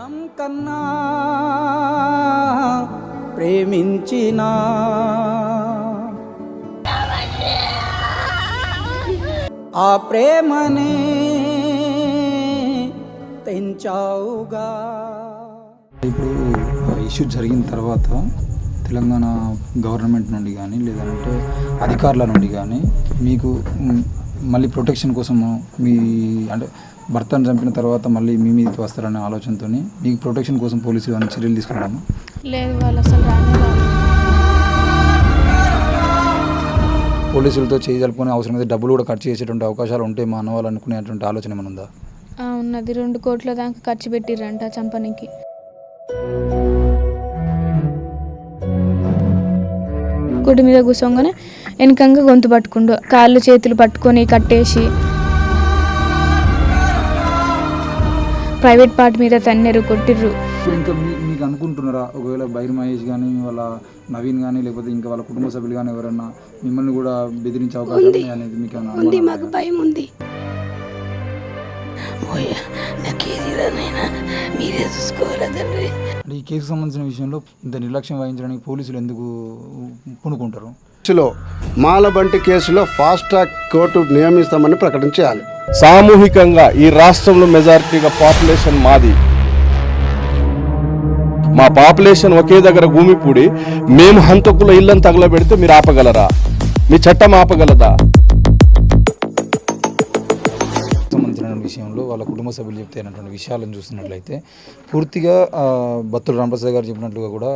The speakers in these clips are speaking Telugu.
ప్రాణం కన్నా ప్రేమించిన ఆ ప్రేమనే తెంచావుగా. ఇప్పుడు ఇష్యూ జరిగిన తర్వాత తెలంగాణ గవర్నమెంట్ నుండి కానీ లేదంటే అధికారుల నుండి కానీ మీకు మళ్ళీ ప్రొటెక్షన్ కోసము మీ అంటే భర్తను చంపిన తర్వాత మళ్ళీ మీ మీదకి వస్తారనే ఆలోచనతో మీకు ప్రొటెక్షన్ కోసం పోలీసులు ఏమైనా చర్యలు తీసుకున్నాము? లేదు, వాళ్ళు అసలు రాలేదు. పోలీసులతో చేయజలుపుకునే అవసరమైతే డబ్బులు కూడా ఖర్చు చేసేటువంటి అవకాశాలు ఉంటే మా అన్న వాళ్ళు అనుకునేటువంటి ఆలోచన ఏమైనా ఉందా? ఉన్నది, 2 కోట్ల దాకా ఖర్చు పెట్టిర్రంట చంపనికి. గుడి మీద కూర్చోగానే వెనకంగా గొంతు పట్టుకుండు, కాళ్ళు చేతులు పట్టుకొని కట్టేసి ప్రైవేట్ పార్ట్ మీద తన్నెరు, కొట్టిర్రు. ఇంకా మీకు అనుకుంటున్నారా ఒకవేళ బైర్ మహేష్ కానీ వాళ్ళ నవీన్ కానీ లేకపోతే ఇంకా వాళ్ళ కుటుంబ సభ్యులు కానీ ఎవరైనా మిమ్మల్ని కూడా బెదిరించే అవకాశం ఉంది అనేది మీకు ఉంది? మాకు భయం ఉంది. మీరే చూసుకోవాలి తండ్రి. ఈ కేసుకు సంబంధించిన విషయంలో ఇంత నిర్లక్ష్యం వహించడానికి పోలీసులు ఎందుకు పూనుకుంటారు? మాలబంటి కేసులో ఫాస్ట్ ట్రాక్ కోర్టు నియమిస్తామని ప్రకటించాలి. సామూహికంగా ఈ రాష్ట్రంలో మెజారిటీగా పాపులేషన్ మాది. మా పాపులేషన్ ఒకే దగ్గర భూమిపూడి మేము హంతకుల ఇళ్లను తగలబెడితే మీరు ఆపగలరా? మీ చట్టం ఆపగలదా? సంబంధించిన విషయంలో వాళ్ళ కుటుంబ సభ్యులు చెప్తేనటువంటి విషయాలను చూస్తున్నట్లయితే పూర్తిగా బత్తుల రామప్రసాద్ గారు చెప్పినట్లుగా కూడా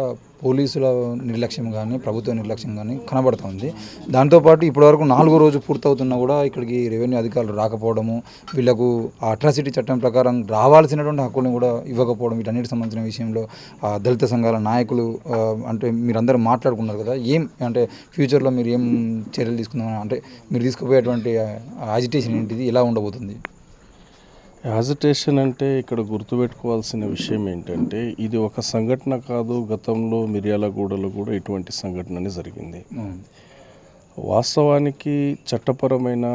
పోలీసుల నిర్లక్ష్యం కానీ ప్రభుత్వ నిర్లక్ష్యం కానీ కనబడుతుంది. దాంతోపాటు ఇప్పటివరకు 4వ రోజు పూర్తవుతున్నా కూడా ఇక్కడికి రెవెన్యూ అధికారులు రాకపోవడము, వీళ్లకు అట్రాసిటీ చట్టం ప్రకారం రావాల్సినటువంటి హక్కులను కూడా ఇవ్వకపోవడం, వీటన్నిటికి సంబంధించిన విషయంలో దళిత సంఘాల నాయకులు అంటే మీరందరూ మాట్లాడుకున్నారు కదా, ఏం అంటే ఫ్యూచర్లో మీరు ఏం చర్యలు తీసుకుందామని అంటే మీరు తీసుకుపోయేటువంటి యాజిటేషన్ ఏంటిది, ఎలా ఉండబోతుంది? యాజిటేషన్ అంటే ఇక్కడ గుర్తుపెట్టుకోవాల్సిన విషయం ఏంటంటే ఇది ఒక సంఘటన కాదు. గతంలో మిర్యాలగూడలో కూడా ఇటువంటి సంఘటన జరిగింది. వాస్తవానికి చట్టపరమైన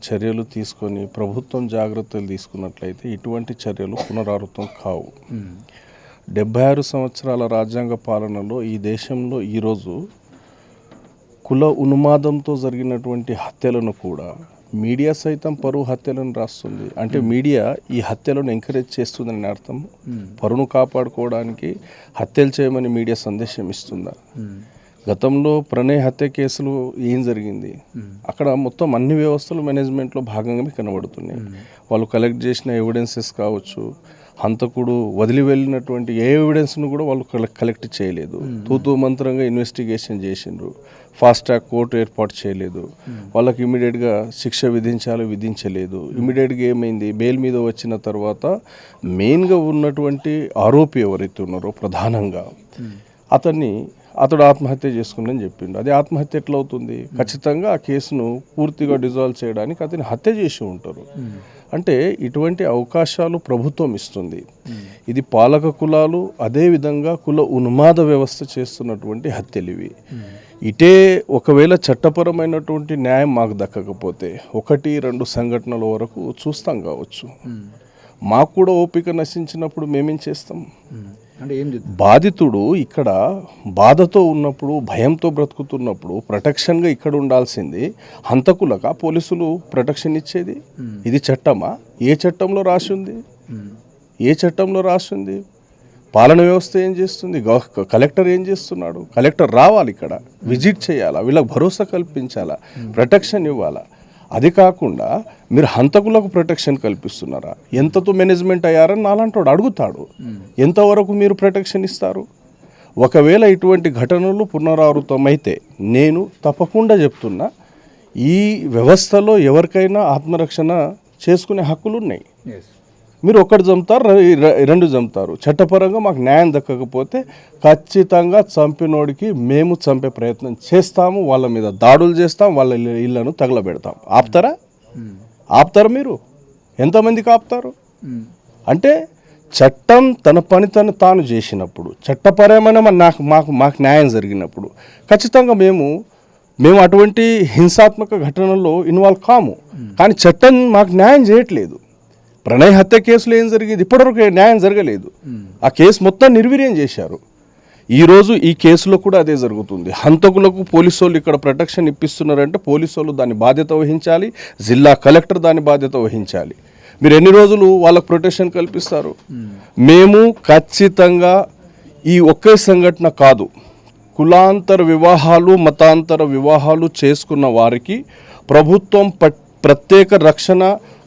చర్యలు తీసుకొని ప్రభుత్వం జాగ్రత్తలు తీసుకున్నట్లయితే ఇటువంటి చర్యలు పునరావృతం కావు. 76 సంవత్సరాల రాజ్యాంగ పాలనలో ఈ దేశంలో ఈరోజు కుల ఉన్మాదంతో జరిగినటువంటి హత్యలను కూడా మీడియా సైతం పరువు హత్యలను రాస్తుంది. అంటే మీడియా ఈ హత్యలను ఎంకరేజ్ చేస్తుందని అర్థం. పరువును కాపాడుకోవడానికి హత్యలు చేయమని మీడియా సందేశం ఇస్తుందా? గతంలో ప్రణయ్ హత్య కేసులు ఏం జరిగింది? అక్కడ మొత్తం అన్ని వ్యవస్థలు మేనేజ్మెంట్లో భాగంగా కనబడుతున్నాయి. వాళ్ళు కలెక్ట్ చేసిన ఎవిడెన్సెస్ కావచ్చు, హంతకుడు వదిలి వెళ్ళినటువంటి ఏ ఎవిడెన్స్ను కూడా వాళ్ళు కలెక్ట్ చేయలేదు. తూతూ మంత్రంగా ఇన్వెస్టిగేషన్ చేసిండ్రు. ఫాస్ట్ ట్రాక్ కోర్టు ఏర్పాటు చేయలేదు. వాళ్ళకి ఇమీడియట్గా శిక్ష విధించలేదు. ఇమీడియట్గా ఏమైంది? బెయిల్ మీద వచ్చిన తర్వాత మెయిన్గా ఉన్నటువంటి ఆరోపి ఎవరైతే ఉన్నారో ప్రధానంగా అతడు ఆత్మహత్య చేసుకుందని చెప్పిండు. అది ఆత్మహత్య ఎట్లా అవుతుంది? ఖచ్చితంగా ఆ కేసును పూర్తిగా డిజాల్వ్ చేయడానికి అతని హత్య చేసి ఉంటారు. అంటే ఇటువంటి అవకాశాలు ప్రభుత్వం ఇస్తుంది. ఇది పాలక కులాలు అదేవిధంగా కుల ఉన్మాద వ్యవస్థ చేస్తున్నటువంటి హత్యలు ఇవి. ఇటే ఒకవేళ చట్టపరమైనటువంటి న్యాయం మాకు దక్కకపోతే 1-2 సంఘటనల వరకు చూస్తాం కావచ్చు. మాకు కూడా ఓపిక నశించినప్పుడు మేమేం చేస్తాం? అంటే ఏం బాధితుడు ఇక్కడ బాధతో ఉన్నప్పుడు, భయంతో బ్రతుకుతున్నప్పుడు ప్రొటెక్షన్గా ఇక్కడ ఉండాల్సింది హంతకులకా పోలీసులు ప్రొటెక్షన్ ఇచ్చేది? ఇది చట్టమా? ఏ చట్టంలో రాసి ఉంది? ఏ చట్టంలో రాసి ఉంది? పాలన వ్యవస్థ ఏం చేస్తుంది? కలెక్టర్ ఏం చేస్తున్నాడు? కలెక్టర్ రావాలి, ఇక్కడ విజిట్ చేయాలా, వీళ్ళకి భరోసా కల్పించాలా, ప్రొటెక్షన్ ఇవ్వాలా. అది కాకుండా మీరు హంతకులకు ప్రొటెక్షన్ కల్పిస్తున్నారా? ఎంతతో మేనేజ్మెంట్ అయ్యారని నాలంటోడు అడుగుతాడు. ఎంతవరకు మీరు ప్రొటెక్షన్ ఇస్తారు? ఒకవేళ ఇటువంటి ఘటనలు పునరావృతమైతే నేను తప్పకుండా చెప్తున్నా, ఈ వ్యవస్థలో ఎవరికైనా ఆత్మరక్షణ చేసుకునే హక్కులు ఉన్నాయి. మీరు ఒకటి చంపుతారు, 2 చంపుతారు. చట్టపరంగా మాకు న్యాయం దక్కకపోతే ఖచ్చితంగా చంపినోడికి మేము చంపే ప్రయత్నం చేస్తాము, వాళ్ళ మీద దాడులు చేస్తాం, వాళ్ళ ఇళ్లను తగలబెడతాం. ఆపుతారా మీరు? ఎంతమందికి ఆపుతారు? అంటే చట్టం తన పని తాను చేసినప్పుడు, చట్టపరమైన మాకు న్యాయం జరిగినప్పుడు ఖచ్చితంగా మేము అటువంటి హింసాత్మక ఘటనల్లో ఇన్వాల్వ్ కాము. కానీ చట్టం మాకు న్యాయం చేయట్లేదు. ప్రణయ్ హత్య కేసులో ఏం జరిగింది? ఇప్పటివరకు న్యాయం జరగలేదు. ఆ కేసు మొత్తం నిర్వీర్యం చేశారు. ఈరోజు ఈ కేసులో కూడా అదే జరుగుతుంది. హంతకులకు పోలీసు వాళ్ళు ఇక్కడ ప్రొటెక్షన్ ఇప్పిస్తున్నారంటే పోలీసు వాళ్ళు దాని బాధ్యత వహించాలి, జిల్లా కలెక్టర్ దాని బాధ్యత వహించాలి. మీరు ఎన్ని రోజులు వాళ్ళకు ప్రొటెక్షన్ కల్పిస్తారు? మేము ఖచ్చితంగా ఈ ఒకే సంఘటన కాదు, కులాంతర వివాహాలు మతాంతర వివాహాలు చేసుకున్న వారికి ప్రభుత్వం ప్రత్యేక రక్షణ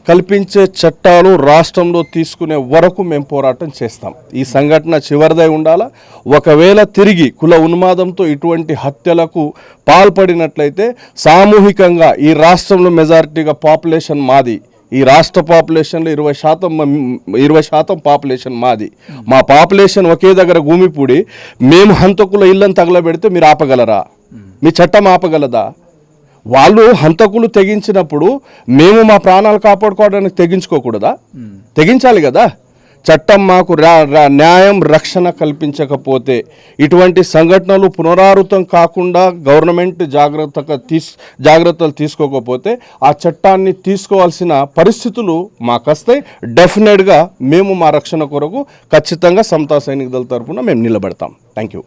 కల్పించే చట్టాలు రాష్ట్రంలో తీసుకునే వరకు మేము పోరాటం చేస్తాం. ఈ సంఘటన చివరిదై ఉండాలా. ఒకవేళ తిరిగి కుల ఉన్మాదంతో ఇటువంటి హత్యలకు పాల్పడినట్లయితే సామూహికంగా ఈ రాష్ట్రంలో మెజారిటీగా పాపులేషన్ మాది, ఈ రాష్ట్ర పాపులేషన్లో 20% పాపులేషన్ మాది. మా పాపులేషన్ ఒకే దగ్గర భూమిపూడి మేము హంతకుల ఇళ్ళని తగలబెడితే మీరు ఆపగలరా? మీ చట్టం ఆపగలదా? వాళ్ళు హంతకులు తెగించినప్పుడు మేము మా ప్రాణాలు కాపాడుకోవడానికి తెగించుకోకూడదా? తెగించాలి కదా. చట్టం మాకు న్యాయం రక్షణ కల్పించకపోతే ఇటువంటి సంఘటనలు పునరావృతం కాకుండా గవర్నమెంట్ జాగ్రత్తలు తీసుకోకపోతే ఆ చట్టాన్ని తీసుకోవాల్సిన పరిస్థితులు మాకు వస్తాయి. డెఫినెట్గా మేము మా రక్షణ కొరకు ఖచ్చితంగా సమతా సైనిక దళ తరఫున మేము నిలబడతాం. Thank you.